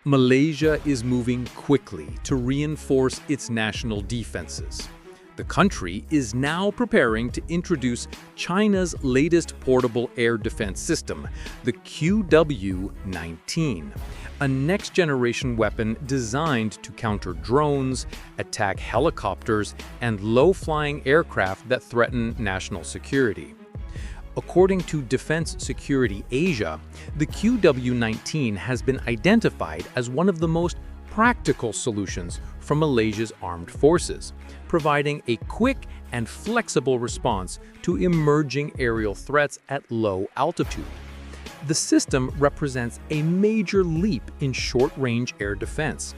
Malaysia is moving quickly to reinforce its national defenses. The country is now preparing to introduce China's latest portable air defense system, the QW-19, a next-generation weapon designed to counter drones, attack helicopters, and low-flying aircraft that threaten national security. According to DefenceSecurityAsia, the QW-19 has been identified as one of the most practical solutions for Malaysia's armed forces, providing a quick and flexible response to emerging aerial threats at low altitude. The system represents a major leap in short-range air defense.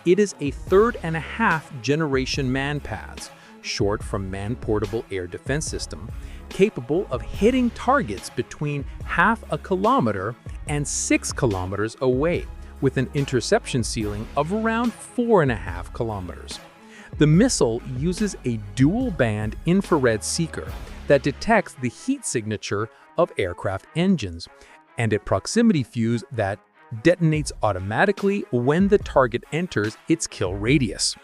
It is a third-and-a-half-generation MANPADS, short from Man-Portable Air Defense System, capable of hitting targets between half a kilometer and 6 kilometers away, with an interception ceiling of around 4.5 kilometers. The missile uses a dual-band infrared seeker that detects the heat signature of aircraft engines, and a proximity fuse that detonates automatically when the target enters its kill radius.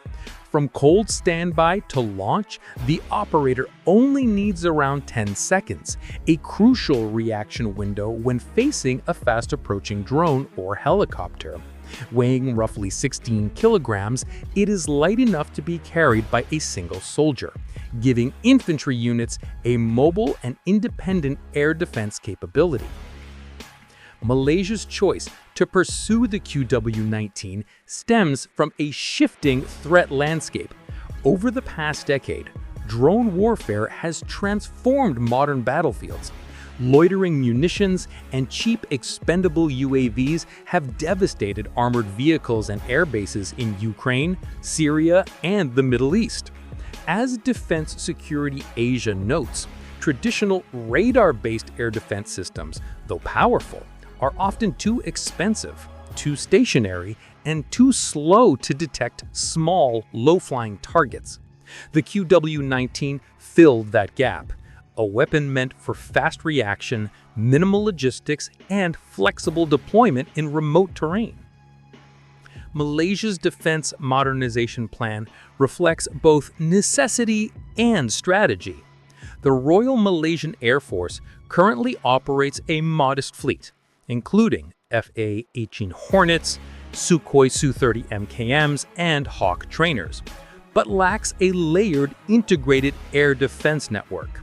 From cold standby to launch, the operator only needs around 10 seconds, a crucial reaction window when facing a fast-approaching drone or helicopter. Weighing roughly 16 kilograms, it is light enough to be carried by a single soldier, giving infantry units a mobile and independent air defense capability. Malaysia's choice to pursue the QW-19 stems from a shifting threat landscape. Over the past decade, drone warfare has transformed modern battlefields. Loitering munitions and cheap expendable UAVs have devastated armored vehicles and air bases in Ukraine, Syria, and the Middle East. As DefenceSecurityAsia notes, traditional radar-based air defense systems, though powerful, are often too expensive, too stationary, and too slow to detect small, low-flying targets. The QW-19 filled that gap, a weapon meant for fast reaction, minimal logistics, and flexible deployment in remote terrain. Malaysia's defense modernization plan reflects both necessity and strategy. The Royal Malaysian Air Force currently operates a modest fleet, including FA-18 Hornets, Sukhoi Su-30 MKMs, and Hawk trainers, but lacks a layered integrated air defense network.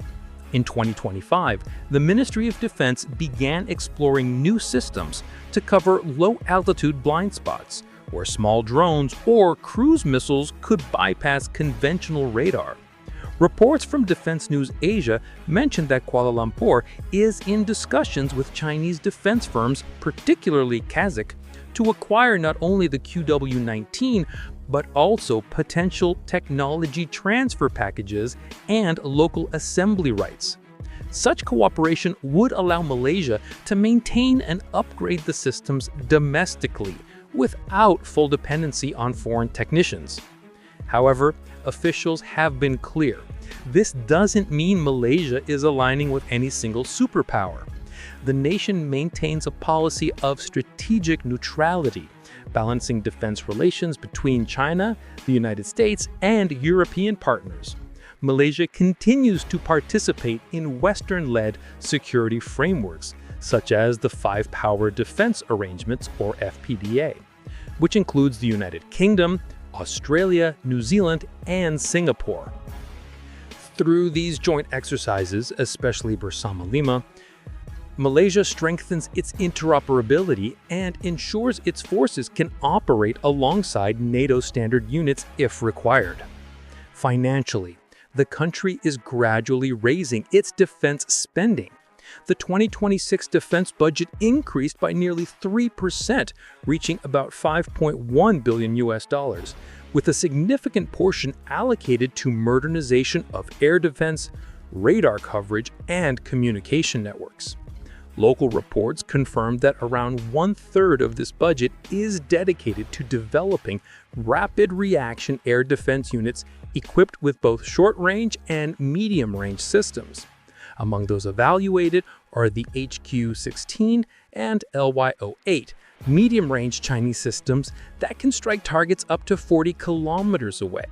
In 2025, the Ministry of Defense began exploring new systems to cover low-altitude blind spots, where small drones or cruise missiles could bypass conventional radar. Reports from Defense News Asia mentioned that Kuala Lumpur is in discussions with Chinese defense firms, particularly CASIC, to acquire not only the QW-19, but also potential technology transfer packages and local assembly rights. Such cooperation would allow Malaysia to maintain and upgrade the systems domestically without full dependency on foreign technicians. However, officials have been clear. This doesn't mean Malaysia is aligning with any single superpower. The nation maintains a policy of strategic neutrality, balancing defense relations between China, the United States, and European partners. Malaysia continues to participate in Western-led security frameworks, such as the Five Power Defense Arrangements, or FPDA, which includes the United Kingdom, Australia, New Zealand, and Singapore. Through these joint exercises, especially Bersama Lima, Malaysia strengthens its interoperability and ensures its forces can operate alongside NATO standard units if required. Financially, the country is gradually raising its defense spending. The 2026 defense budget increased by nearly 3%, reaching about $5.1 billion, with a significant portion allocated to modernization of air defense, radar coverage, and communication networks. Local reports confirmed that around one-third of this budget is dedicated to developing rapid reaction air defense units equipped with both short-range and medium-range systems. Among those evaluated are the HQ-16 and LY-08, medium-range Chinese systems that can strike targets up to 40 kilometers away.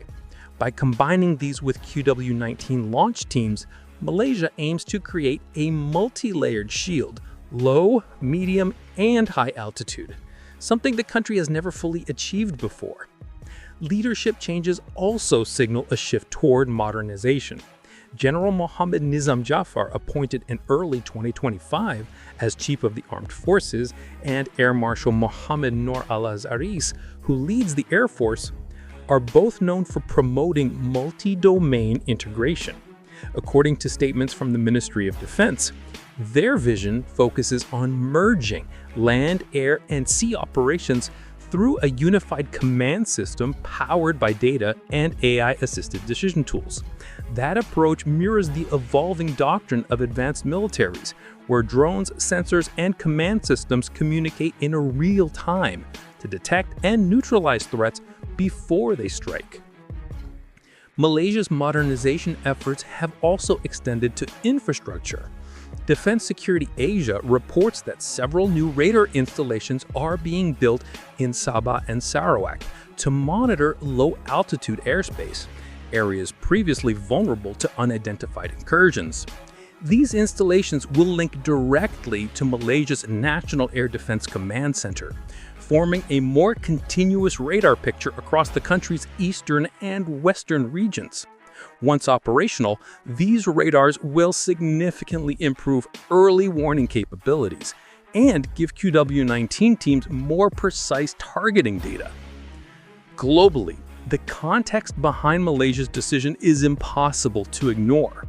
By combining these with QW-19 launch teams, Malaysia aims to create a multi-layered shield, low, medium, and high altitude, something the country has never fully achieved before. Leadership changes also signal a shift toward modernization. General Mohammed Nizam Jafar, appointed in early 2025 as Chief of the Armed Forces, and Air Marshal Mohammed Noor Al-Azaris, who leads the Air Force, are both known for promoting multi-domain integration. According to statements from the Ministry of Defense, their vision focuses on merging land, air, and sea operations through a unified command system powered by data and AI-assisted decision tools. That approach mirrors the evolving doctrine of advanced militaries, where drones, sensors, and command systems communicate in real time to detect and neutralize threats before they strike. Malaysia's modernization efforts have also extended to infrastructure. DefenceSecurityAsia reports that several new radar installations are being built in Sabah and Sarawak to monitor low-altitude airspace, areas previously vulnerable to unidentified incursions. These installations will link directly to Malaysia's National Air Defense Command Center, forming a more continuous radar picture across the country's eastern and western regions. Once operational, these radars will significantly improve early warning capabilities and give QW-19 teams more precise targeting data. Globally, the context behind Malaysia's decision is impossible to ignore.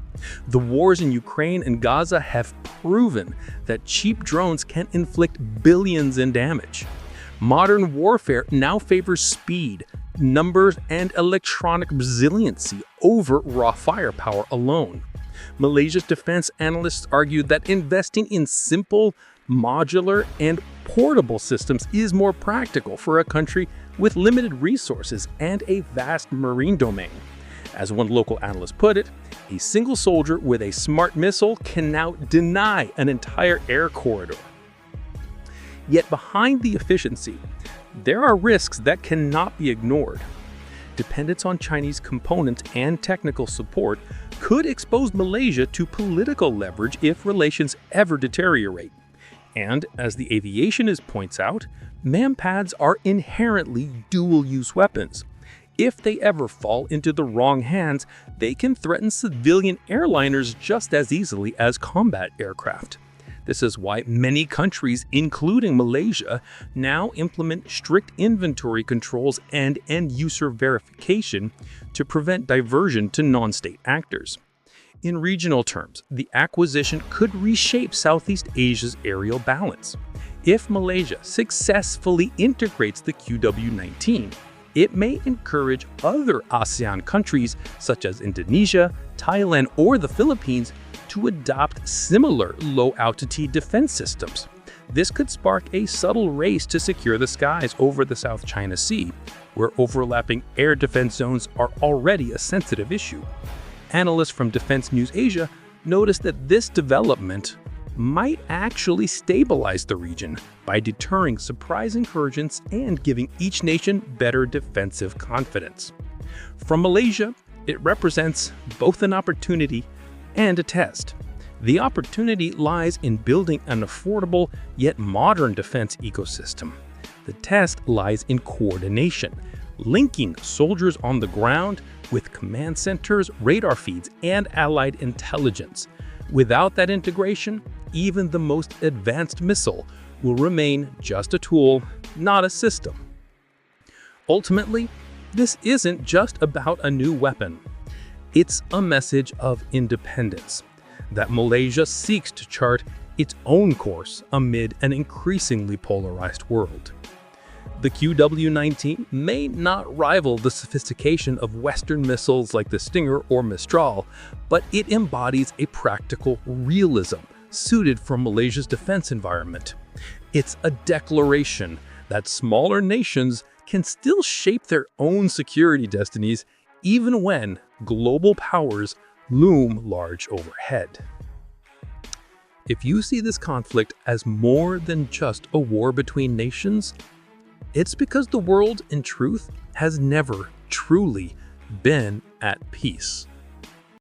The wars in Ukraine and Gaza have proven that cheap drones can inflict billions in damage. Modern warfare now favors speed, numbers, and electronic resiliency over raw firepower alone. Malaysia's defense analysts argue that investing in simple, modular, and portable systems is more practical for a country with limited resources and a vast marine domain. As one local analyst put it, a single soldier with a smart missile can now deny an entire air corridor. Yet behind the efficiency, there are risks that cannot be ignored. Dependence on Chinese components and technical support could expose Malaysia to political leverage if relations ever deteriorate. And as the aviationist points out, MANPADS are inherently dual-use weapons. If they ever fall into the wrong hands, they can threaten civilian airliners just as easily as combat aircraft. This is why many countries, including Malaysia, now implement strict inventory controls and end-user verification to prevent diversion to non-state actors. In regional terms, the acquisition could reshape Southeast Asia's aerial balance. If Malaysia successfully integrates the QW-19, it may encourage other ASEAN countries such as Indonesia, Thailand, or the Philippines to adopt similar low-altitude defense systems. This could spark a subtle race to secure the skies over the South China Sea, where overlapping air defense zones are already a sensitive issue. Analysts from Defense News Asia noticed that this development might actually stabilize the region by deterring surprise incursions and giving each nation better defensive confidence. From Malaysia, it represents both an opportunity and a test. The opportunity lies in building an affordable yet modern defense ecosystem. The test lies in coordination, linking soldiers on the ground with command centers, radar feeds, and allied intelligence. Without that integration, even the most advanced missile will remain just a tool, not a system. Ultimately, this isn't just about a new weapon. It's a message of independence, that Malaysia seeks to chart its own course amid an increasingly polarized world. The QW-19 may not rival the sophistication of Western missiles like the Stinger or Mistral, but it embodies a practical realism suited for Malaysia's defense environment. It's a declaration that smaller nations can still shape their own security destinies even when global powers loom large overhead. If you see this conflict as more than just a war between nations, it's because the world, in truth, has never truly been at peace.